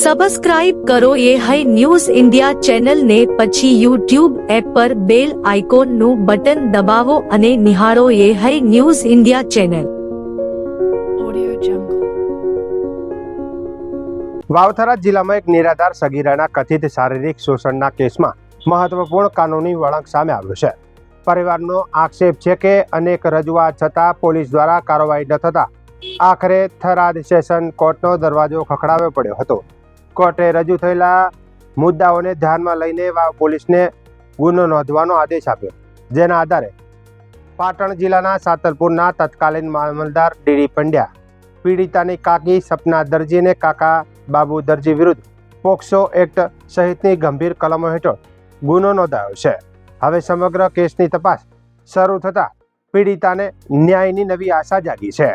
Subscribe કરો ये है न्यूज़ इंडिया चैनल ने પછી YouTube એપ પર બેલ આઇકોનનું બટન દબાવો અને નિહાળો ये है न्यूज़ इंडिया चैनल। વાવથરા જિલ્લામાં એક નિરાધાર સગીરાના કથિત શારીરિક શોષણના કેસમાં મહત્વપૂર્ણ કાનૂની વળાંક સામે આવ્યો છે। પરિવારનો આક્ષેપ છે કે અનેક રજૂઆત છતાં પોલીસ દ્વારા કાર્યવાહી ન થતા આખરે થરાદ સેશન કોર્ટનો દરવાજો ખખડાવવો પડ્યો હતો। કોર્ટે રજૂ થયેલા મુદ્દાઓને ધ્યાનમાં લઈને વાવ પોલીસને ગુનો નોંધવાનો આદેશ આપ્યો, જેના આધારે પાટણ જિલ્લાના સાતલપુરના તત્કાલીન મામલતદાર ડીડી પંડ્યા પીડિતાની કાકી સપના દરજી અને કાકા બાબુ દરજી વિરુદ્ધ પોક્સો એક્ટ સહિતની ગંભીર કલમો હેઠળ ગુનો નોંધાયો છે। હવે સમગ્ર કેસની તપાસ શરૂ થતા પીડિતાને ન્યાયની નવી આશા જાગી છે।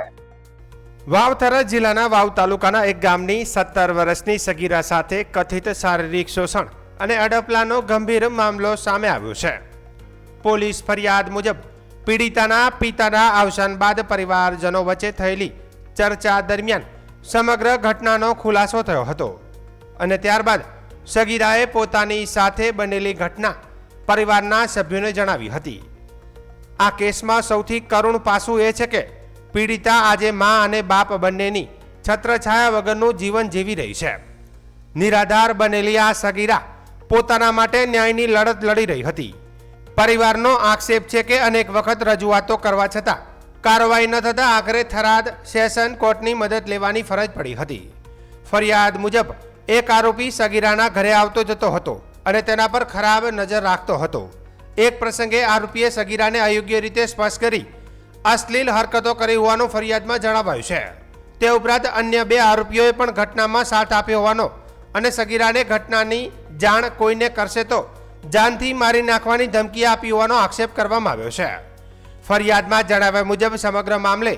વાવથરા જિલ્લાના વાવ તાલુકાના એક ગામની 17 વર્ષની સગીરા સાથે કથિત શારીરિક શોષણ અને અડપલાનો ગંભીર મામલો સામે આવ્યો છે। પોલીસ ફરિયાદ મુજબ પીડિતાના પિતાના અવસાન બાદ પરિવારજનો વચ્ચે થયેલી ચર્ચા દરમિયાન સમગ્ર ઘટનાનો ખુલાસો થયો હતો અને ત્યારબાદ સગીરાએ પોતાની સાથે બનેલી ઘટના પરિવારના સભ્યોને જણાવી હતી। આ કેસમાં સૌથી કરુણ પાસું એ છે કે પીડિતા આજે મા અને બાપ બંનેની છત્રછાયા વગરનું જીવન જીવી રહી છે। નિરાધાર બનેલી આ સગીરા પોતાના માટે ન્યાયની લડત લડી રહી હતી। પરિવારનો આક્ષેપ છે કે અનેક વખત રજૂઆતો કરવા છતાં કાર્યવાહી ન થતાં આખરે થરાદ સેશન કોર્ટની મદદ લેવાની ફરજ પડી હતી। ફરિયાદ મુજબ એક આરોપી સગીરાના ઘરે આવતો જતો હતો અને તેના પર ખરાબ નજર રાખતો હતો। એક પ્રસંગે આરોપીએ સગીરાને અયોગ્ય રીતે સ્પર્શ કરી અશ્લીલ હરકતો કરી હોવાનું ફરિયાદમાં જણાવાયું છે। તે ઉપરાંત અન્ય 2 આરોપીઓએ પણ ઘટનામાં સાથ આપ્યો હોવાનો અને સગીરાને ઘટનાની જાણ કોઈને કરશે તો જાનથી મારી નાખવાની ધમકી આપી હોવાનો આક્ષેપ કરવામાં આવ્યો છે। ફરિયાદમાં જણાવ્યા મુજબ સમગ્ર મામલે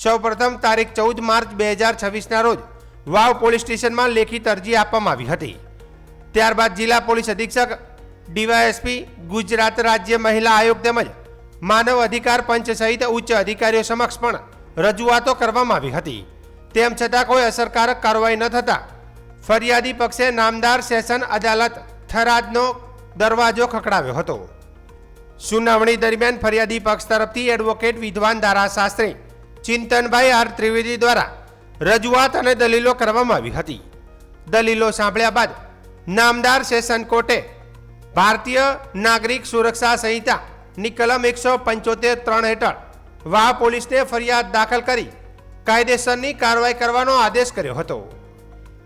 સૌપ્રથમ તારીખ 14 માર્ચ 2026ના રોજ વાવ પોલીસ સ્ટેશનમાં લેખિત અરજી આપવામાં આવી હતી। ત્યારબાદ જિલ્લા પોલીસ અધિક્ષક ડીવાયએસપી, ગુજરાત રાજ્ય મહિલા આયોગ તેમજ માનવ અધિકાર પંચ સહિત ઉચ્ચ અધિકારીઓ સમક્ષ પણ રજૂઆતો કરવામાં આવી હતી। તેમ છતાં કોઈ અસરકારક કાર્યવાહી ન થતાં ફરિયાદી પક્ષે નામદાર સેશન અદાલત થરાદનો દરવાજો ખખડાવ્યો હતો। સુનાવણી દરમિયાન ફરિયાદી પક્ષ તરફથી એડવોકેટ વિદ્વાન ધારાશાસ્ત્રી ચિંતનભાઈ આર ત્રિવેદી દ્વારા રજૂઆત અને દલીલો કરવામાં આવી હતી। દલીલો સાંભળ્યા બાદ નામદાર સેશન કોર્ટે ભારતીય નાગરિક સુરક્ષા સંહિતા ની કલમ 175(3) હેઠળ વાવ પોલીસને ફરિયાદ દાખલ કરી કાયદેસરની કાર્યવાહી કરવાનો આદેશ કર્યો હતો।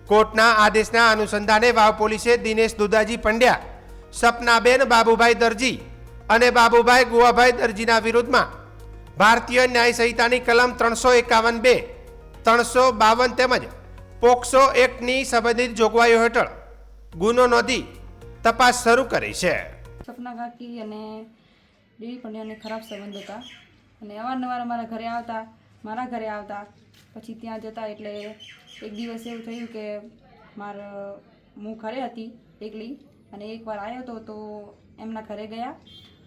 કોર્ટના આદેશના અનુસંધાને વાવ પોલીસે દિનેશ દુદાજી પંડ્યા, સપનાબેન બાબુભાઈ દરજી અને બાબુભાઈ ગુવાભાઈ દરજીના વિરુદ્ધમાં ભારતીય ન્યાય સંહિતાની કલમ 351(2), 352 તેમજ પોક્સો એક્ટની સંબંધિત જોગવાઈઓ હેઠળ ગુનો નોંધી તપાસ શરૂ કરી છે। સપના કાકી અને ડીડી પંડ્યાને ખરાબ સંબંધ હતા અને અવારનવાર મારા ઘરે આવતા પછી ત્યાં જતા। એટલે એક દિવસ એવું થયું કે હું ઘરે હતી એકલી અને એકવાર આવ્યો હતો તો એમના ઘરે ગયા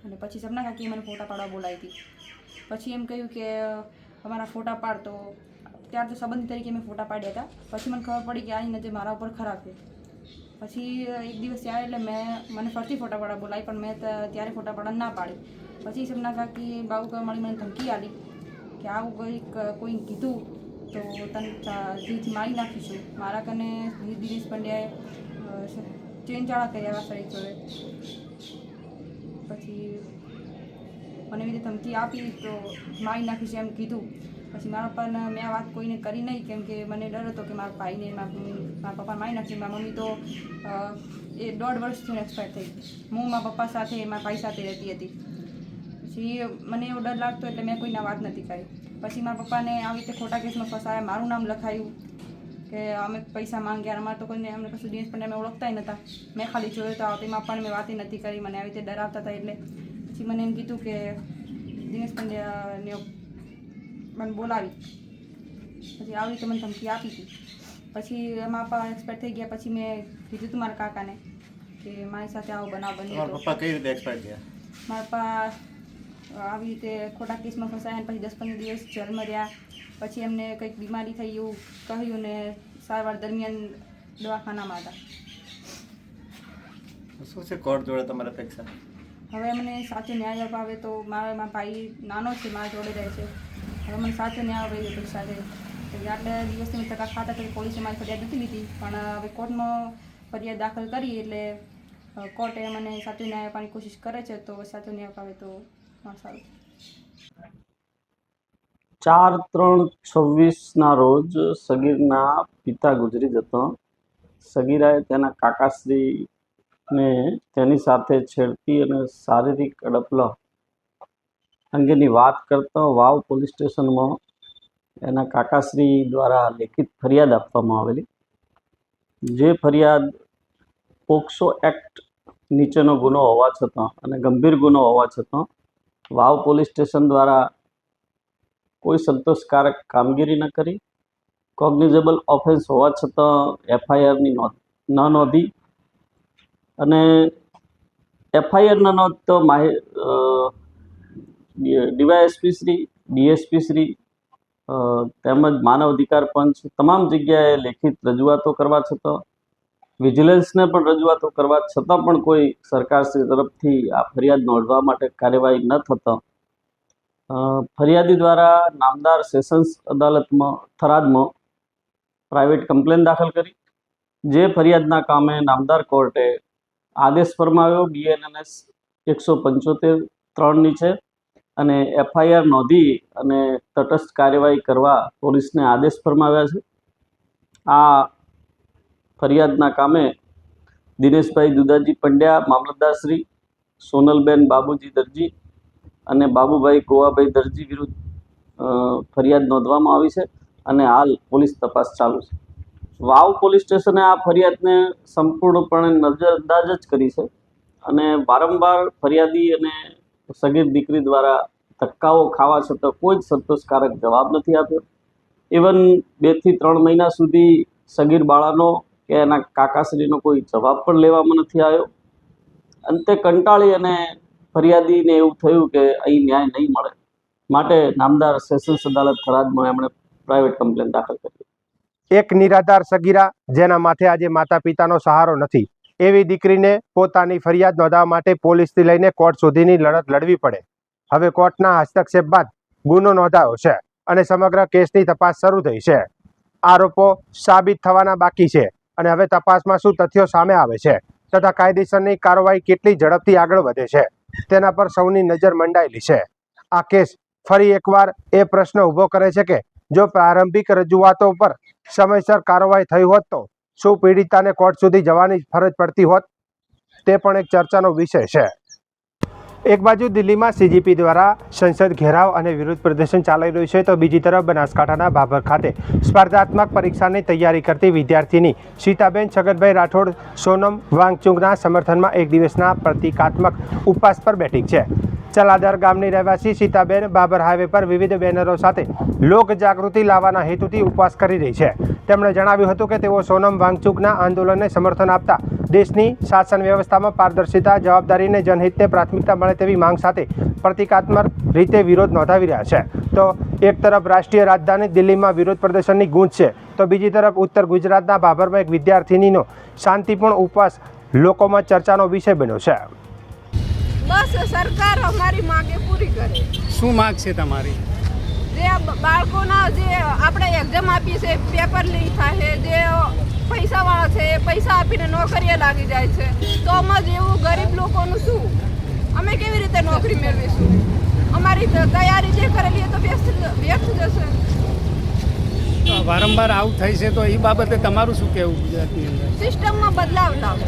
અને પછી સપના કાકીએ મને ફોટા પાડવા બોલાવી હતી। પછી એમ કહ્યું કે અમારા ફોટા પાડ, તો ત્યાર તો સંબંધી તરીકે મેં ફોટા પાડ્યા હતા। પછી મને ખબર પડી કે આની નજર મારા ઉપર ખરાબ છે। પછી એક દિવસ ત્યાં એટલે મને ફરતી ફોટા પાડવા બોલાવી, પણ મેં ત્યારે ફોટા પાડવા ના પાડી। પછી સપના કાકી બાબુ મળી મને ધમકી આપી કે આવું કોઈ કીધું તો તને જીવથી મારી નાખીશું। મારા કને દિનેશ પંડ્યાએ ચેનચાળા કર્યા સહિત જોડે। પછી મને એવી રીતે ધમકી આપી તો મારી નાખીશું એમ કીધું। પછી મારા પપ્પાને મેં આ વાત કોઈને કરી નહીં, કેમ કે મને ડર હતો કે મારા ભાઈને મારા પપ્પા મારી નાખશે। મારા મમ્મી તો એ 1.5 વર્ષથી એક્સપાયર થઈ ગઈ। હું મારા પપ્પા સાથે મારા ભાઈ સાથે રહેતી હતી। પછી મને એવો ડર લાગતો એટલે મેં કોઈના વાત નથી કરી। પછી મારા પપ્પાને આવી રીતે ખોટા કેસમાં ફસાયા, મારું નામ લખાયું કે અમે પૈસા માંગ્યા। અમારે તો કોઈને અમને કશું દિનેશ પંડ્યા અમે ઓળખતા નથી। મેં ખાલી જોયો તો તેમાં પણ મેં વાત નથી કરી, મને આવી રીતે ડરાવતા હતા। એટલે પછી મને એમ કીધું કે દિનેશ પંડ્યાને મને બોલાવી, પછી આવી રીતે મને ધમકી આપી હતી। પછી મારા પપ્પા એક્સપાયર થઈ ગયા। પછી મેં કીધું હતું મારા કાકાને કે મારી સાથે આવો બનાવ બન્યો। પપ્પા કઈ રીતે એક્સપાયર થયા? મારા પપ્પા આવી રીતે ખોટા કેસમાં ફસાયા, પછી 10-15 દિવસ જેલમાં રહ્યા। પછી એમને કંઈક બીમારી થઈ એવું કહ્યું ને સારવાર દરમિયાન દવાખાનામાં હતા. શું છે કોર્ટ જોડે તમારી અપેક્ષા? હવે મને સાચો ન્યાય અપાવે તો મારો ભાઈ નાનો છે, મારા જોડે રહે છે. હવે મને સાચો ન્યાય અપાવે એવી અપેક્ષા છે. આટલા દિવસથી મેં તપાસ ખાતા કરી, પોલીસે મારી ફરિયાદ નથી લીધી, પણ હવે કોર્ટમાં ફરિયાદ દાખલ કરી એટલે કોર્ટે મને સાચો ન્યાય આપવાની કોશિશ કરે છે. તો સાચો ન્યાય અપાવે તો સારું. 4/3/26 રોજ સગીરના પિતા ગુજરી જતો સગીરાએ તેના કાકાશ્રીને તેની સાથે છેડતી અને શારીરિક અડપલો અંગેની વાત કરતો વાવ પોલીસ સ્ટેશનમાં એના કાકાશ્રી દ્વારા લેખિત ફરિયાદ આપવામાં આવેલી. જે ફરિયાદ પોક્સો એક્ટ નીચેનો ગુનો હોવા છતાં અને ગંભીર ગુનો હોવા છતાં વાવ પોલીસ સ્ટેશન દ્વારા કોઈ સંતોષકારક કામગીરી ન કરી, કોગ્નિઝેબલ ઓફેન્સ હોવા છતાં એફઆઈઆરની ન નોંધી અને એફઆઈઆર ન નોંધતો ડીવાયએસપી શ્રી, ડીએસપી શ્રી તેમજ માનવ અધિકાર પંચ તમામ જગ્યાએ લેખિત રજૂઆતો કરવા છતાં, વિજિલન્સને પણ રજૂઆતો કરવા છતાં પણ કોઈ સરકારશ્રી તરફથી આ ફરિયાદ નોંધવા માટે કાર્યવાહી ન થતાં ફરિયાદી દ્વારા નામદાર સેશન્સ અદાલતમાં થરાદમાં પ્રાઇવેટ કમ્પ્લેન દાખલ કરી. જે ફરિયાદના કામે નામદાર કોર્ટે આદેશ ફરમાવ્યો BNNS 175(3) નીચે અને એફઆઈઆર નોંધી અને તટસ્થ કાર્યવાહી કરવા પોલીસને આદેશ ફરમાવ્યા છે. આ ફરિયાદના કામે દિનેશભાઈ દુદાજી પંડ્યા મામલતદારશ્રી, સોનલબેન બાબુજી દરજી અને બાબુભાઈ ગોવાભાઈ દરજી વિરુદ્ધ ફરિયાદ નોંધવામાં આવી છે અને હાલ પોલીસ તપાસ ચાલુ છે. વાવ પોલીસ સ્ટેશને આ ફરિયાદને સંપૂર્ણપણે નજરઅંદાજ જ કરી છે અને વારંવાર ફરિયાદી અને સગીર દીકરી દ્વારા ધક્કાઓ ખાવા છતાં કોઈ જ સંતોષકારક જવાબ નથી આપ્યો. ઇવન 2 થી 3 મહિના સુધી સગીર બાળાનો કે એના કાકાશ્રીનો કોઈ જવાબ પણ લેવામાં નથી આવ્યો. અંતે કંટાળી અને ફરિયાદીને એવું થયું કે અહીં ન્યાય નહીં મળે, માટે નામદાર સેશન્સ અદાલત થરાદમાં એમણે પ્રાઇવેટ કમ્પ્લેન દાખલ કરી. એક નિરાધાર સગીરા જેના માથે આજે માતા પિતાનો સહારો નથી, એવી દીકરીને પોતાની ફરિયાદ નોંધાવવા માટે પોલીસથી લઈને કોર્ટ સુધીની લડત લડવી પડે. હવે કોર્ટના હસ્તક્ષેપ બાદ ગુનો નોંધાયો છે અને સમગ્ર કેસની તપાસ શરૂ થઈ છે. આરોપો સાબિત થવાના બાકી છે અને હવે તપાસમાં શું તથ્યો સામે આવે છે તથા કાયદેસરની કાર્યવાહી કેટલી ઝડપથી આગળ વધે છે તેના પર સૌની નજર મંડાયેલી છે. આ કેસ ફરી એકવાર એ પ્રશ્ન ઊભો કરે છે કે જો પ્રારંભિક રજૂઆતો પર સમયસર કાર્યવાહી થઈ હોત તો શું પીડિતાને કોર્ટ સુધી જવાની ફરજ પડતી હોત? તે પણ એક ચર્ચાનો વિષય છે. એક બાજુ દિલ્હીમાં CGP દ્વારા સંસદ ઘેરાવ અને વિરોધ પ્રદર્શન ચાલી રહ્યું છે, તો બીજી તરફ બનાસકાંઠાના ભાભર ખાતે સ્પર્ધાત્મક પરીક્ષાની તૈયારી કરતી વિદ્યાર્થીની સીતાબેન છગનભાઈ રાઠોડ સોનમ વાંગચુકના સમર્થનમાં એક દિવસના પ્રતિકાત્મક ઉપવાસ પર બેઠી છે. ચલાદર ગામની રહેવાસી સીતાબેન બાબર હાઈવે પર વિવિધ બેનરો સાથે લોક જાગૃતિ લાવવાના હેતુથી ઉપવાસ કરી રહી છે. તેમણે જણાવ્યું હતું કે તેઓ સોનમ વાંગચુકના આંદોલનને સમર્થન આપતા દેશની શાસન વ્યવસ્થામાં પારદર્શિતા, જવાબદારીને જનહિતને પ્રાથમિકતા મળે તેવી માંગ સાથે પ્રતિકાત્મક રીતે વિરોધ નોંધાવી રહ્યા છે. તો એક તરફ રાષ્ટ્રીય રાજધાની દિલ્હીમાં વિરોધ પ્રદર્શનની ગૂંજ છે, તો બીજી તરફ ઉત્તર ગુજરાતના ભાભરમાં એક વિદ્યાર્થીનીનો શાંતિપૂર્ણ ઉપવાસ લોકોમાં ચર્ચાનો વિષય બન્યો છે. બસ સરકાર અમારી માંગે પૂરી કરે. શું માંગ છે તમારી? જે બાળકોના જે આપણે એક્ઝામ આપીએ છીએ, પેપર લીક થાય, જે પૈસાવાળા છે એ પૈસા આપીને નોકરીએ લાગી જાય છે, તો અમે જેવું ગરીબ લોકોનું શું? અમે કેવી રીતે નોકરી મેળવીશું? અમારી તૈયારી જે કરેલી એ તો વ્યર્થ જશે. વારંવાર આવું થાય છે તો એ બાબતે તમારું શું કહેવું? ગુજરાતની અંદર સિસ્ટમમાં બદલાવ લાવે.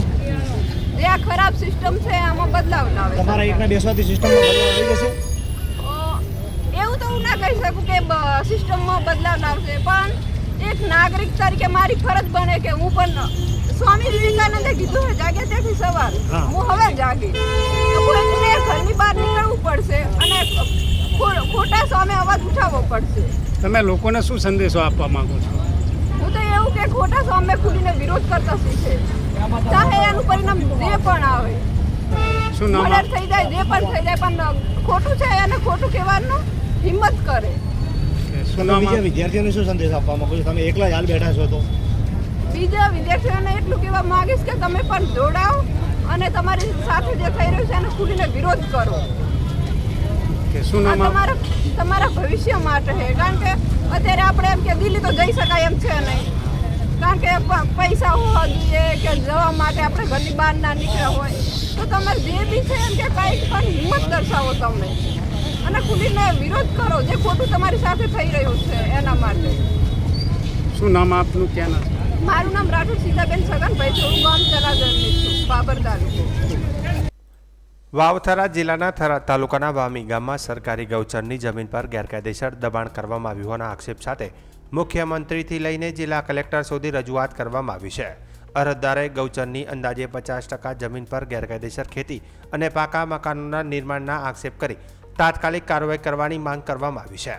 જે આ ખરાબ સિસ્ટમ છે આમાં બદલાવ લાવે. તમારા એકના બેસવાથી સિસ્ટમમાં બદલાવ આવી જશે? એવું તો હું ના કહી શકું કે સિસ્ટમમાં બદલાવ લાવશે, પણ એક નાગરિક તરીકે મારી ફરજ બને કે હું પણ સ્વામી વિવેકાનંદે કીધું છે જાગે ત્યાંથી સવાર, હું હવે જાગી. તો કોઈને ઘરની બહાર નીકળવું પડશે અને ખોટા સામે અવાજ ઉઠાવવો પડશે. તમે લોકોને શું સંદેશો આપવા માંગો છો? હું તો એવું કે ખોટા સામે ખુલીને વિરોધ કરતા શીખે, ચાહે એનું પરિણામ જે પણ આવે. શું નામ? મર્ડર થઈ જાય, જે પણ થઈ જાય, પણ ખોટું છે એને ખોટું કહેવાનું હિંમત કરે. શું નામ? બીજા વિદ્યાર્થીઓને શું સંદેશ આપવા માંગો છો? તમે એકલા જ હાલ બેઠા છો તો બીજા વિદ્યાર્થીઓને એટલું કહેવા માંગીશ કે તમે પણ જોડાઓ અને તમારી સાથે જે થઈ રહ્યું છે એને ખુલીને વિરોધ કરો. કે શું આ નામ આપ? તમારા ભવિષ્ય માટે છે. કારણ કે અત્યારે આપણે એમ કે દિલ્હી તો જઈ શકાય એમ છે નહીં, કારણ કે પૈસા હોવા જોઈએ કે જવા માટે આપણે ઘરની બહાર ના નીકળ્યા હોય તો તમારે જે બી છે એમ કે કાંઈક પણ હિંમત દર્શાવો તમે અને ખુલીને વિરોધ કરો જે ખોટું તમારી સાથે થઈ રહ્યું છે એના માટે. શું નામ આપનું? ક્યાં નામ? મારું નામ રાઠોડ સીતાબેન છગનભાઈ છે. હું ગામ ચલાજરની છું, બાબર તાલુકો. વાવથરા જિલ્લાના થરાદ તાલુકાના વામી ગામમાં સરકારી ગૌચરની જમીન પર ગેરકાયદેસર દબાણ કરવામાં આવ્યું હોવાના આક્ષેપ સાથે મુખ્યમંત્રીથી લઈને જિલ્લા કલેક્ટર સુધી રજૂઆત કરવામાં આવી છે. અરજદારે ગૌચરની અંદાજે 50% જમીન પર ગેરકાયદેસર ખેતી અને પાકા મકાનોના નિર્માણના આક્ષેપ કરી તાત્કાલિક કાર્યવાહી કરવાની માંગ કરવામાં આવી છે.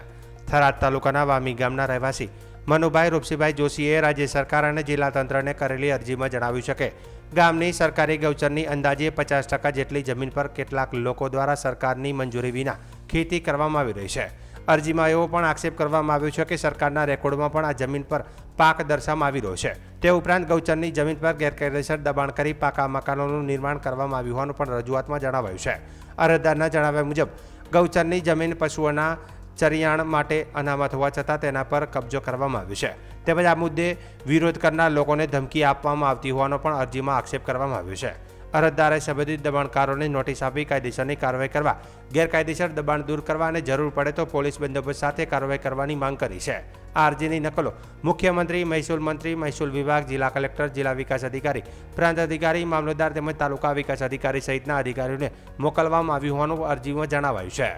થરાદ તાલુકાના વામી ગામના રહેવાસી મનુભાઈ રૂપસીભાઈ જોશીએ રાજ્ય સરકાર અને જિલ્લા તંત્રને કરેલી અરજીમાં જણાવ્યું છે કે ગામની સરકારી ગૌચરની અંદાજે 50% જેટલી જમીન પર કેટલાક લોકો દ્વારા સરકારની મંજૂરી વિના ખેતી કરવામાં આવી રહી છે. અરજીમાં એવો પણ આક્ષેપ કરવામાં આવ્યો છે કે સરકારના રેકોર્ડમાં પણ આ જમીન પર પાક દર્શાવવામાં આવી રહ્યો છે. તે ઉપરાંત ગૌચરની જમીન પર ગેરકાયદેસર દબાણ કરી પાકા મકાનોનું નિર્માણ કરવામાં આવ્યું હોવાનું પણ રજૂઆતમાં જણાવાયું છે. અરજદારના જણાવ્યા મુજબ ગૌચરની જમીન પશુઓના ચરિયાણ માટે અનામત હોવા છતાં તેના પર કબજો કરવામાં આવ્યો છે. તેમજ આ મુદ્દે વિરોધ કરનાર લોકોને ધમકી આપવામાં આવતી હોવાનો પણ અરજીમાં આક્ષેપ કરવામાં આવ્યો છે. અરજદારે સંબંધિત દબાણકારોને નોટિસ આપી કાયદેસરની કાર્યવાહી કરવા, ગેરકાયદેસર દબાણ દૂર કરવા અને જરૂર પડે તો પોલીસ બંદોબસ્ત સાથે કાર્યવાહી કરવાની માંગ કરી છે. આ અરજીની નકલો મુખ્યમંત્રી, મહેસૂલ મંત્રી, મહેસૂલ વિભાગ, જિલ્લા કલેક્ટર, જિલ્લા વિકાસ અધિકારી, પ્રાંત અધિકારી, મામલતદાર તેમજ તાલુકા વિકાસ અધિકારી સહિતના અધિકારીઓને મોકલવામાં આવ્યું હોવાનું અરજીમાં જણાવાયું છે.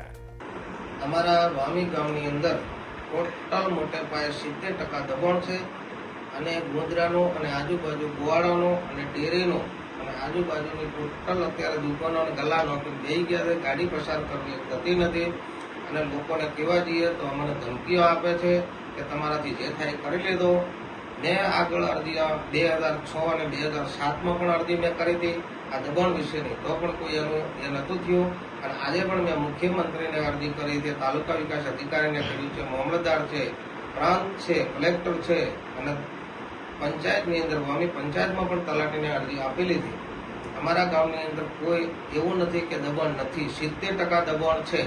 અમારા વામી ગામની અંદર ટોટલ મોટે પાયે 70% દબાણ છે અને ગોંદરાનો અને આજુબાજુ ગોવાળાનો અને ડેરીનો અને આજુબાજુની ટોટલ અત્યારે દુકાનો અને ગલ્લાનો બેસી ગયા છે. ગાડી પસાર કરવી થતી નથી અને લોકોને કહેવા જઈએ તો અમને ધમકીઓ આપે છે કે તમારાથી જે થાય કરી લીધો. મેં આગળ અરજી 2006 અને 2007માં પણ અરજી મેં કરી હતી આ દબાણ વિશેની, તો પણ કોઈ એ નહોતું થયું. અને આજે પણ મેં મુખ્યમંત્રીને અરજી કરી છે, તાલુકા વિકાસ અધિકારીને કર્યું છે, મામલતદાર છે, પ્રાંત છે, કલેક્ટર છે અને પંચાયતની અંદર વામી પંચાયતમાં પણ તલાટીને અરજી આપેલી હતી. અમારા ગામની અંદર કોઈ એવું નથી કે દબાણ નથી, 70% દબાણ છે.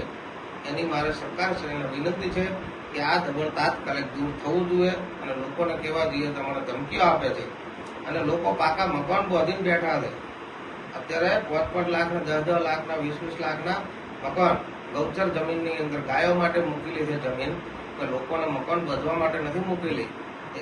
એની મારે સરકારશ્રીને વિનંતી છે કે આ દબાણ તાત્કાલિક દૂર થવું જોઈએ અને લોકોને કહેવા જોઈએ તો મને ધમકીઓ આપે છે અને લોકો પાકા મકાન બાંધીને બેઠા છે. અત્યારે 5-5 લાખના, 10-10 લાખના, 20-20 લાખના મકાન ગૌચર જમીનની અંદર ગાયો માટે મૂકેલી છે જમીન, કે લોકોને મકાન બાંધવા માટે નથી મૂકેલી.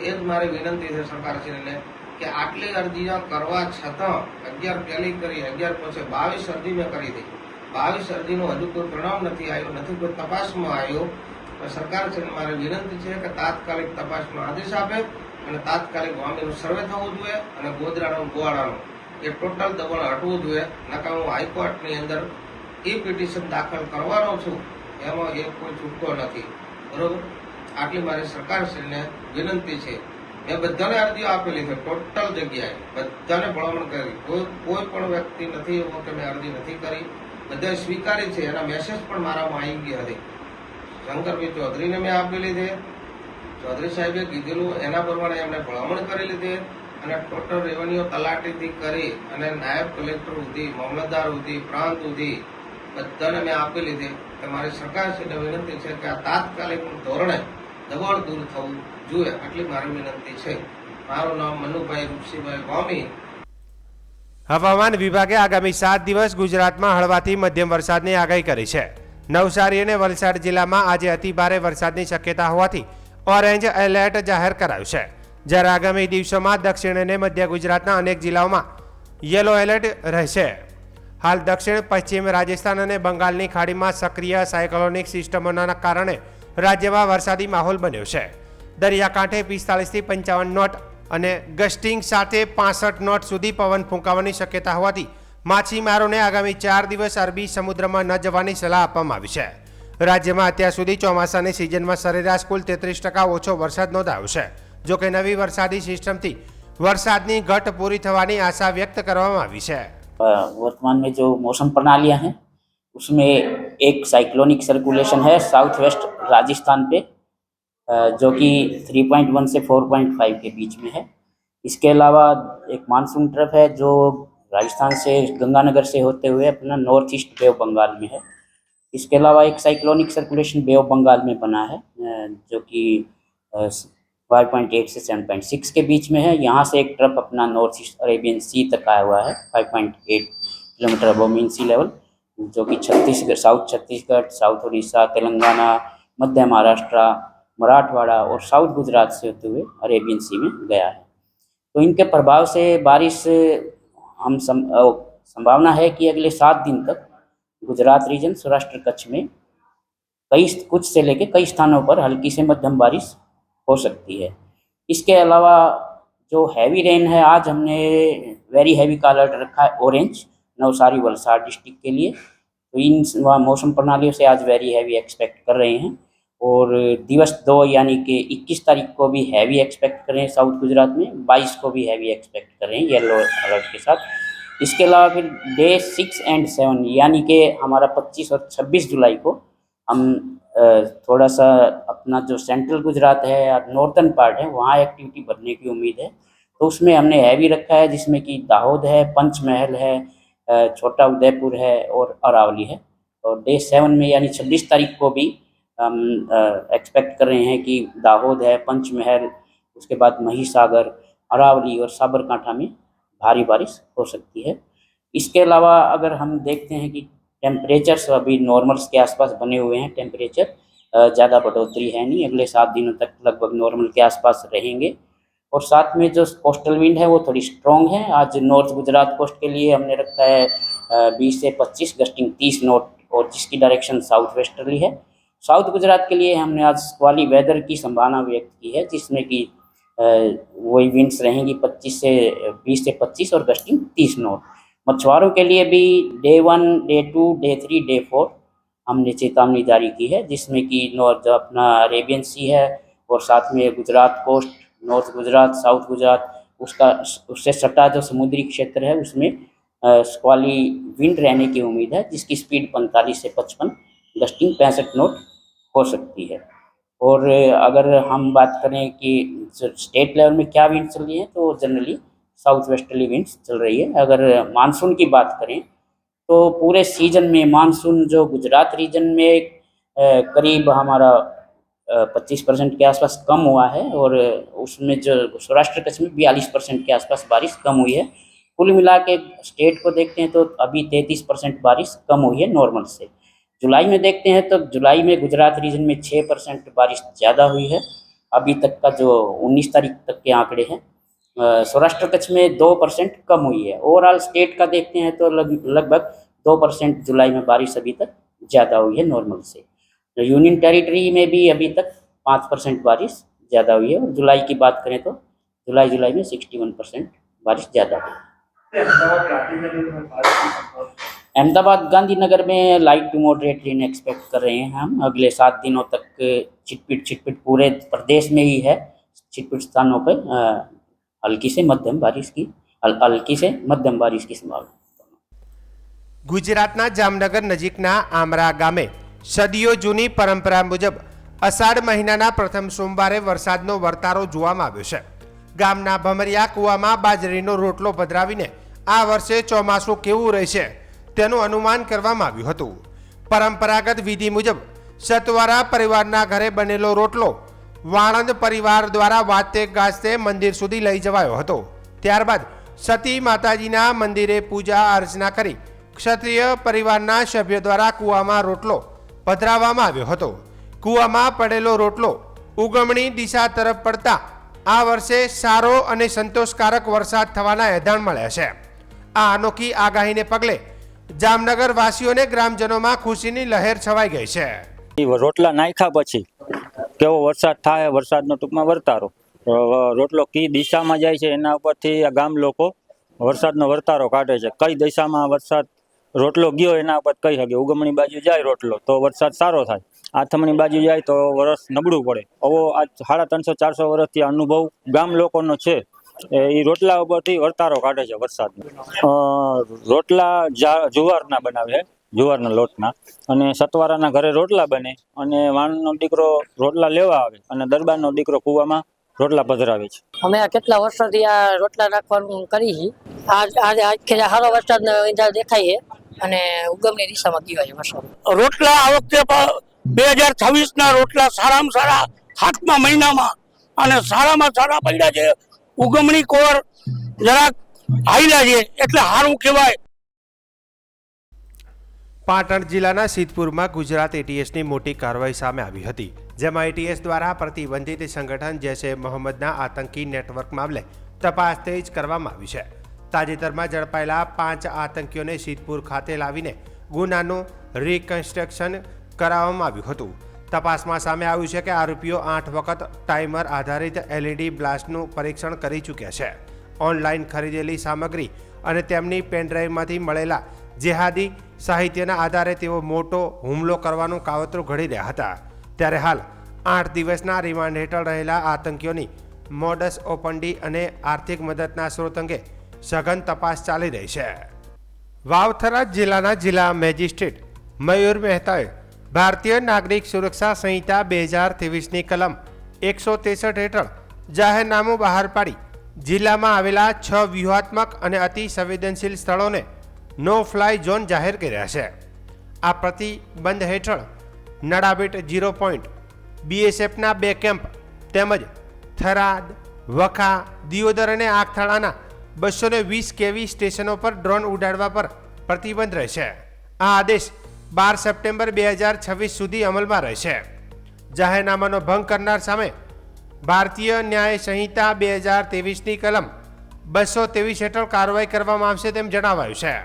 એ જ મારી વિનંતી છે સરકારશ્રીને કે આટલી અરજીઓ કરવા છતાં 11 પહેલી કરી, 11 પછી 22 અરજી મેં કરી હતી. 22 અરજીનું હજુ કોઈ પરિણામ નથી આવ્યું, નથી કોઈ તપાસમાં આવ્યું. તો સરકારશ્રીને મારી વિનંતી છે કે તાત્કાલિક તપાસનો આદેશ આપે અને તાત્કાલિક વામીનું સર્વે થવું જોઈએ અને ગોદરાનું, ગોવાળાનું એ ટોટલ દબાણ હટવું જોઈએ. નકા હું હાઈકોર્ટની અંદર પિટિશન દાખલ કરવાનો છું, એમાં એ કોઈ છૂટકો નથી. બરોબર, આટલી મારી સરકારશ્રીને વિનંતી છે. મેં બધાને અરજીઓ આપેલી છે, ટોટલ જગ્યાએ બધાને ભલામણ કરી. કોઈ પણ વ્યક્તિ નથી એવો કે મેં અરજી નથી કરી, બધાએ સ્વીકારી છે. એના મેસેજ પણ મારામાં આવી ગયા હતી. શંકરભાઈ ચૌધરીને મેં આપેલી છે, ચૌધરી સાહેબે કીધેલું એના પ્રમાણે એમને ભલામણ કરેલી છે અને ટોટલ રેવન્યુ તલાટીથી કરી અને નાયબ કલેક્ટર સુધી, મામલતદાર સુધી, પ્રાંત સુધી બધાને મેં આપેલી છે. કે મારી સરકારશ્રીને વિનંતી છે કે આ તાત્કાલિક ધોરણે દબાણ દૂર થવું જોઈએ, આટલી મારી વિનંતી છે. મારું નામ મનુભાઈ રૂપસીભાઈ વામી. હવામાન વિભાગે આગામી 7 દિવસ ગુજરાતમાં હળવાથી મધ્યમ વરસાદની આગાહી કરી છે. નવસારી અને વલસાડ જિલ્લામાં આજે અતિભારે વરસાદની શક્યતા હોવાથી ઓરેન્જ એલર્ટ જાહેર કરાયું છે. જ્યારે આગામી દિવસોમાં દક્ષિણ અને મધ્ય ગુજરાતના અનેક જિલ્લાઓમાં યલો એલર્ટ રહેશે. હાલ દક્ષિણ પશ્ચિમ રાજસ્થાન અને બંગાળની ખાડીમાં સક્રિય સાયક્લોનિક સિસ્ટમોના કારણે રાજ્યમાં વરસાદી માહોલ બન્યો છે. દરિયાકાંઠે 45 થી 55 નોટ અને ગસ્ટિંગ સાથે 65 નોટ સુધી પવન ફૂંકાવાની શક્યતા હોવાથી માછીમારોને આગામી 4 દિવસ અરબી સમુદ્રમાં ન જવાની સલાહ આપવામાં આવી છે. રાજ્યમાં અત્યાર સુધી ચોમાસાની સિઝનમાં સરેરાશ કુલ 33% ઓછો વરસાદ નોંધાયો છે. જો કે નવી વરસાદી સિસ્ટમથી વરસાદની ઘટ પૂરી થવાની આશા વ્યક્ત કરવામાં આવી છે. वर्तमान में जो मौसम प्रणालियां हैं उसमें एक साइक्लोनिक सर्कुलेशन है साउथ वेस्ट राजस्थान पे जो कि 3.1 से 4.5 के बीच में है. इसके अलावा एक मानसून ट्रफ है जो राजस्थान से गंगानगर से होते हुए अपना north east bay of Bengal में है। इसके अलावा एक cyclonic circulation bay of Bengal में बना है जो कि 5.8 से 7.6 के बीच में है। यहाँ से एक ट्रफ अपना नॉर्थ ईस्ट अरेबियन सी तक आया हुआ है 5.8 किलोमीटर अबव मीन सी लेवल, जो कि छत्तीसगढ़, साउथ छत्तीसगढ़, साउथ उड़ीसा, तेलंगाना, मध्य महाराष्ट्र, मराठवाड़ा और साउथ गुजरात से होते हुए अरेबियन सी में गया है। तो इनके प्रभाव से बारिश हम संभावना है कि अगले 7 दिन तक गुजरात रीजन, सौराष्ट्र कच्छ में कुछ से लेकर कई स्थानों पर हल्की से मध्यम बारिश हो सकती है। इसके अलावा जो हैवी रेन है, आज हमने वेरी हैवी का अलर्ट रखा है ऑरेंज नवसारी वलसाड़ डिस्ट्रिक्ट के लिए। तो इन मौसम प्रणालियों से आज वेरी हैवी एक्सपेक्ट कर रहे हैं और दिवस 2 यानी कि 21 तारीख को भी हैवी एक्सपेक्ट कर रहे हैं साउथ गुजरात में, 22 को भी हैवी एक्सपेक्ट कर रहे हैं येलो अलर्ट के साथ। इसके अलावा फिर डे 6 एंड 7 यानी कि हमारा 25 और 26 जुलाई को हम थोड़ा सा अपना जो सेंट्रल गुजरात है या नॉर्थन पार्ट है वहाँ एक्टिविटी बढ़ने की उम्मीद है। तो उसमें हमने हैवी रखा है, जिसमें कि दाहोद है, पंचमहल है, छोटा उदयपुर है और अरावली है। और डे 7 में यानी 26 तारीख को भी हम एक्सपेक्ट कर रहे हैं कि दाहोद है, पंचमहल, उसके बाद महिसागर, अरावली और साबरकांठा में भारी बारिश हो सकती है। इसके अलावा अगर हम देखते हैं कि टेम्परेचर्स अभी नॉर्मल्स के आसपास बने हुए हैं, टेम्परेचर ज़्यादा बढ़ोतरी है नहीं, अगले 7 दिनों तक लगभग नॉर्मल के आसपास रहेंगे। और साथ में जो कोस्टल विंड है वो थोड़ी स्ट्रॉन्ग है। आज नॉर्थ गुजरात कोस्ट के लिए हमने रखा है 20 से 25 गस्टिंग 30 नॉट और जिसकी डायरेक्शन साउथ वेस्टर्ली है। साउथ गुजरात के लिए हमने आज स्क्वाली वेदर की संभावना व्यक्त की है, जिसमें कि वही विंड्स रहेंगी 20 से 25 और गस्टिंग 30 नॉट। मछुआरों के लिए भी डे 1, डे 2, डे 3, डे 4 हमने चेतावनी जारी की है, जिसमें कि नॉर्थ अपना अरेबियन सी है और साथ में Gujarat coast, north Gujarat, south Gujarat, उससे सटा जो समुद्री क्षेत्र है उसमें स्क्वाली विंड रहने की उम्मीद है, जिसकी स्पीड 45 से 55, गस्टिंग 65 नॉट हो सकती है। और अगर हम बात करें कि स्टेट लेवल में क्या विंड चल रही है, तो जनरली साउथ वेस्टर्ली विंड्स चल रही है। अगर मानसून की बात करें तो पूरे सीजन में मानसून जो गुजरात रीजन में करीब हमारा 25% के आसपास कम हुआ है और उसमें जो सौराष्ट्र कच्छ में 42% के आसपास बारिश कम हुई है। कुल मिला के स्टेट को देखते हैं तो अभी 33% बारिश कम हुई है नॉर्मल से। जुलाई में देखते हैं तो जुलाई में गुजरात रीजन में 6% बारिश ज़्यादा हुई है अभी तक का, जो 19 तारीख तक के आंकड़े हैं। सौराष्ट्र कच्छ में 2% कम हुई है। ओवरऑल स्टेट का देखते हैं तो लगभग 2% जुलाई में बारिश अभी तक ज़्यादा हुई है नॉर्मल से। तो यूनियन टेरिटरी में भी अभी तक 5% बारिश ज़्यादा हुई है। और जुलाई की बात करें तो जुलाई में 61% बारिश ज़्यादा हुई है। अहमदाबाद गांधीनगर में light to moderate rain expect कर रहे हैं हम अगले 7 दिनों तक। छिटपिट पूरे प्रदेश में ही है, छिटपिट स्थानों पर हल्की से मध्यम बारिश की संभावना। ગુજરાતના જામનગર નજીકના આમરા ગામે સદીઓ જૂની પરંપરા મુજબ અષાઢ મહિનાના પ્રથમ સોમવારે વરસાદનો વર્તારો જોવામાં આવ્યો છે। ગામના ભમરિયા કૂવામાં બાજરીનો રોટલો પધરાવીને આ વર્ષે ચોમાસું કેવું રહેશે તેનું અનુમાન કરવામાં આવ્યું હતું। પરંપરાગત વિધિ મુજબ સતવારા પરિવારના ઘરે બનેલો રોટલો વાણંદ પરિવાર દ્વારા વાતે ગાજતે મંદિર સુધી લઈ જવાયો હતો। ત્યારબાદ સતી માતાજીના મંદિરે પૂજા અર્ચના કરી ક્ષત્રિય પરિવારના સભ્યો દ્વારા કૂવામાં રોટલો પધરાવવામાં આવ્યો હતો। કૂવામાં પડેલો રોટલો ઉગમણી દિશા તરફ પડતા આ વર્ષે સારો અને સંતોષકારક વરસાદ થવાના એધાણ મળ્યા છે। આ અનોખી આગાહીને પગલે જામનગર વાસીઓને ગ્રામજનોમાં ખુશીની લહેર છવાઈ ગઈ છે। રોટલા નાખ્યા પછી કેવો વરસાદ થાય, વરસાદનો ટૂંકમાં વર્તારો, રોટલો કઈ દિશામાં જાય છે એના ઉપરથી આ ગામ લોકો વરસાદનો વર્તારો કાઢે છે। કઈ દિશામાં વરસાદ રોટલો ગયો એના ઉપર કહી શકે। ઉગમણી બાજુ જાય રોટલો તો વરસાદ સારો થાય, આથમણી બાજુ જાય તો વરસ નબળું પડે। આવો આ 350-400 વર્ષથી અનુભવ ગામ લોકોનો છે। એ રોટલા ઉપરથી વર્તારો કાઢે છે વરસાદનો। રોટલા જુવારના બનાવે છે, જુવારના લોટના, અને સતવારાના ઘરે રોટલા બને અને વાણનો દીકરો રોટલા લેવા આવે અને દરબારનો દીકરો કૂવામાં રોટલા પધરાવે છે. અમે આ કેટલા વર્ષોથી આ રોટલા નાખવાનું કરી છે. આજે સારો વરસાદ દેખાય છે અને ઉગમની દિશામાં ગયો છે વરસાદ. રોટલા આ વખતે 2026 રોટલા સારામાં સારા 7મા મહિનામાં અને સારામાં સારા પડ્યા છે. ઉગમણી કોર જરાક હાઈલા છે એટલે સારું કહેવાય. પાટણ જિલ્લાના સિદ્ધપુરમાં ગુજરાત એટીએસની મોટી કાર્યવાહી સામે આવી હતી, જેમાં એટીએસ દ્વારા પ્રતિબંધિત સંગઠન જૈશે મોહમ્મદના આતંકી નેટવર્ક મામલે તપાસ તેજ કરવામાં આવી છે. તાજેતરમાં ઝડપાયેલા 5 આતંકીઓને સિદ્ધપુર ખાતે લાવીને ગુનાનું રિકન્સ્ટ્રક્શન કરાવવામાં આવ્યું હતું. તપાસમાં સામે આવ્યું છે કે આરોપીઓ 8 વખત ટાઈમર આધારિત LED બ્લાસ્ટનું પરીક્ષણ કરી ચૂક્યા છે. ઓનલાઈન ખરીદેલી સામગ્રી અને તેમની પેનડ્રાઈવમાંથી મળેલા જેહાદી સાહિત્યના આધારે તેઓ મોટો હુમલો કરવાનું કાવતરું ઘડી રહ્યા હતા. ત્યારે હાલ 8 દિવસના રિમાન્ડ હેઠળ રહેલા આતંકીઓની મોડસ ઓપન્ડી અને આર્થિક મદદના સ્ત્રોત અંગે સઘન તપાસ ચાલી રહી છે. વાવથરા જિલ્લાના જિલ્લા મેજિસ્ટ્રેટ મયુર મહેતાએ ભારતીય નાગરિક સુરક્ષા સંહિતા 2023ની કલમ 163 હેઠળ જાહેરનામું બહાર પાડી જિલ્લામાં આવેલા 6 વ્યૂહાત્મક અને અતિ સંવેદનશીલ સ્થળોને નો ફ્લાય ઝોન જાહેર કર્યા છે. આ પ્રતિબંધ હેઠળ નડાબેટ 0 પોઈન્ટ, BSFના 2 કેમ્પ તેમજ થરાદ, વખા, દિયોદર અને આગથાણાના 220 kV સ્ટેશનો પર ડ્રોન ઉડાડવા પર પ્રતિબંધ રહેશે. આ આદેશ 12 સપ્ટેમ્બર 2026 સુધી અમલમાં રહેશે. જાહેરનામાનો ભંગ કરનાર સામે ભારતીય ન્યાય સંહિતા 2023ની કલમ 223 હેઠળ કાર્યવાહી કરવામાં આવશે તેમ જણાવાયું છે.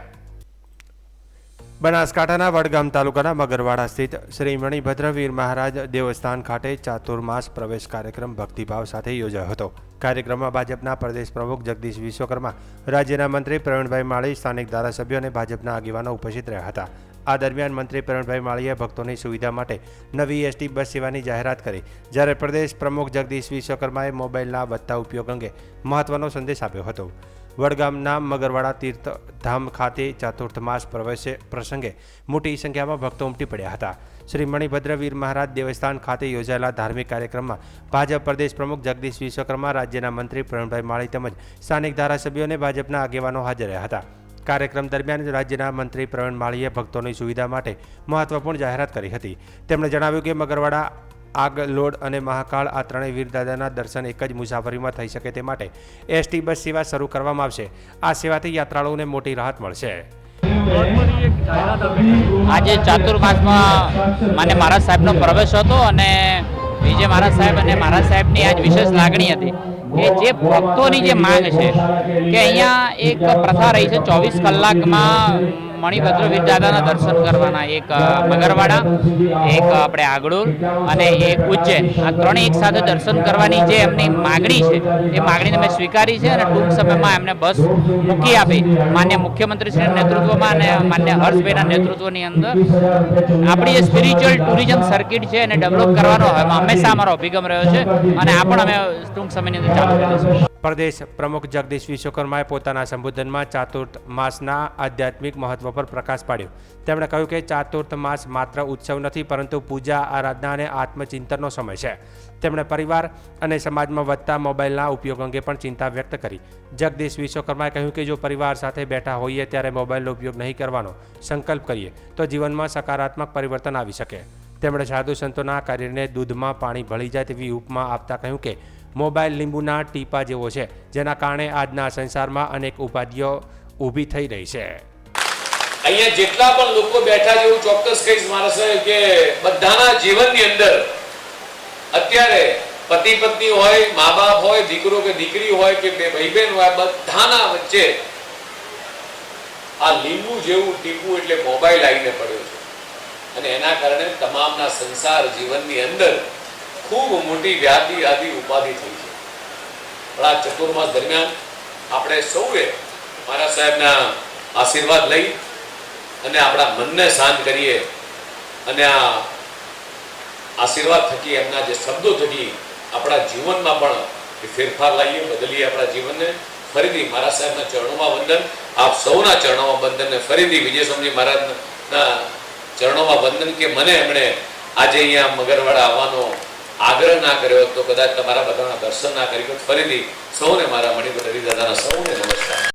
બનાસકાંઠાના વડગામ તાલુકાના મગરવાડા સ્થિત શ્રી મણિભદ્રવીર મહારાજ દેવસ્થાન ખાતે ચાતુર્માસ પ્રવેશ કાર્યક્રમ ભક્તિભાવ સાથે યોજાયો હતો. કાર્યક્રમમાં ભાજપના પ્રદેશ પ્રમુખ જગદીશ વિશ્વકર્મા, રાજ્યના મંત્રી પ્રવીણભાઈ માળી, સ્થાનિક ધારાસભ્યો અને ભાજપના આગેવાનો ઉપસ્થિત રહ્યા હતા. આ દરમિયાન મંત્રી પ્રવીણભાઈ માળીએ ભક્તોની સુવિધા માટે નવી એસટી બસ સેવાની જાહેરાત કરી, જ્યારે પ્રદેશ પ્રમુખ જગદીશ વિશ્વકર્માએ મોબાઈલના વધતા ઉપયોગ અંગે મહત્વનો સંદેશ આપ્યો હતો. વડગામના મગરવાડા તીર્થધામ ખાતે ચતુર્થમાસ પ્રવેશ પ્રસંગે મોટી સંખ્યામાં ભક્તો ઉમટી પડ્યા હતા. શ્રી મણિભદ્રવીર મહારાજ દેવસ્થાન ખાતે યોજાયેલા ધાર્મિક કાર્યક્રમમાં ભાજપ પ્રદેશ પ્રમુખ જગદીશ વિશ્વકર્મા, રાજ્યના મંત્રી પ્રવીણભાઈ માળી તેમજ સ્થાનિક ધારાસભ્યો અને ભાજપના આગેવાનો હાજર રહ્યા હતા. કાર્યક્રમ દરમિયાન રાજ્યના મંત્રી પ્રવીણ માળીએ ભક્તોની સુવિધા માટે મહત્વપૂર્ણ જાહેરાત કરી હતી. તેમણે જણાવ્યું કે મગરવાડા, આગલોડ અને મહાકાળ આ ત્રણેય વીરદાદાના દર્શન એક જ મુસાફરીમાં થઈ શકે તે માટે એસટી બસ સેવા શરૂ કરવામાં આવશે. આ સેવાથી યાત્રાળુઓને મોટી રાહત મળશે. આજે ચાતુર્માસમાં માન્ય મહારાજ સાહેબનો પ્રવેશ હતો અને વિજય મહારાજ સાહેબ અને મહારાજ સાહેબની આજ વિશેષ લાગણી હતી કે જે ભક્તોની જે માંગ છે કે અહીંયા એક પ્રથા રહી છે 24 કલાકમાં મણિભદ્ર વીર દાદાના દર્શન કરવાના. એક મગરવાડા, એક આપણે આગળૂર અને એક ઉજ્જૈન, આ ત્રણેય એક સાથે દર્શન કરવાની જે એમની માગણી છે એ માગણીને મેં સ્વીકારી છે અને ટૂંક સમયમાં એમને બસ મૂકી આપી. માન્ય મુખ્યમંત્રીશ્રીના નેતૃત્વમાં અને માન્ય હર્ષભાઈના નેતૃત્વની અંદર આપણી જે સ્પિરિચ્યુઅલ ટુરિઝમ સર્કિટ છે એને ડેવલપ કરવાનો હંમેશા અમારો અભિગમ રહ્યો છે અને આ પણ અમે ટૂંક સમયની અંદર ચાલુ કરીશું. પ્રદેશ પ્રમુખ જગદીશ વિશ્વકર્માએ પોતાના સંબોધનમાં ચાતુર્થ માસના આધ્યાત્મિક મહત્વ પર પ્રકાશ પાડ્યો. તેમણે કહ્યું કે ચાતુર્થ માસ માત્ર ઉત્સવ નથી, પરંતુ પૂજા, આરાધના અને આત્મચિંતનનો સમય છે. તેમણે પરિવાર અને સમાજમાં વધતા મોબાઈલના ઉપયોગ અંગે પણ ચિંતા વ્યક્ત કરી. જગદીશ વિશ્વકર્માએ કહ્યું કે જો પરિવાર સાથે બેઠા હોઈએ ત્યારે મોબાઈલનો ઉપયોગ નહીં કરવાનો સંકલ્પ કરીએ તો જીવનમાં સકારાત્મક પરિવર્તન આવી શકે. તેમણે સાધુ સંતોના કાર્યને દૂધમાં પાણી ભળી જાય તેવી ઉપમા આપતા કહ્યું કે મોબાઈલ લીંબુના ટીપા જેવો છે, જેના કારણે આજના સંસારમાં અનેક ઉપાધિઓ ઊભી થઈ રહી છે. અહીંયા જેટલા પણ લોકો બેઠા છે એવું ચોક્કસ કહીશ મારા સાહેબ કે બધાના જીવનની અંદર અત્યારે પતિ પત્ની હોય, મા બાપ હોય, દીકરો કે દીકરી હોય કે બે ભાઈ બહેન હોય, બધાના વચ્ચે આ લીંબુ જેવું ટીપું એટલે મોબાઈલ આવીને પડ્યો છે અને એના કારણે તમામના સંસાર જીવનની અંદર ખૂબ મોટી વ્યાધિ આદિ ઉપાધિ થઈ છે. પણ આ ચતુર્માસ દરમિયાન આપણે સૌએ મારા સાહેબના આશીર્વાદ લઈ અને આપણા મનને શાંત કરીએ અને આ આશીર્વાદ થકી એમના જે શબ્દો થકી આપણા જીવનમાં પણ ફેરફાર લાવીએ, બદલીએ આપણા જીવનને. ફરીથી મારા સાહેબના ચરણોમાં વંદન, આપ સૌના ચરણોમાં વંદન ને ફરીથી વિજય સ્વામી મહારાજના ચરણોમાં વંદન કે મને એમણે આજે અહીંયા મગરવાડા આવવાનો આગ્રહ ના કર્યો હોત તો કદાચ તમારા બધાના દર્શન ના કરી હોત. ફરીથી સૌને મારા મણિપુર હરિદાદાના સૌને નમસ્કાર.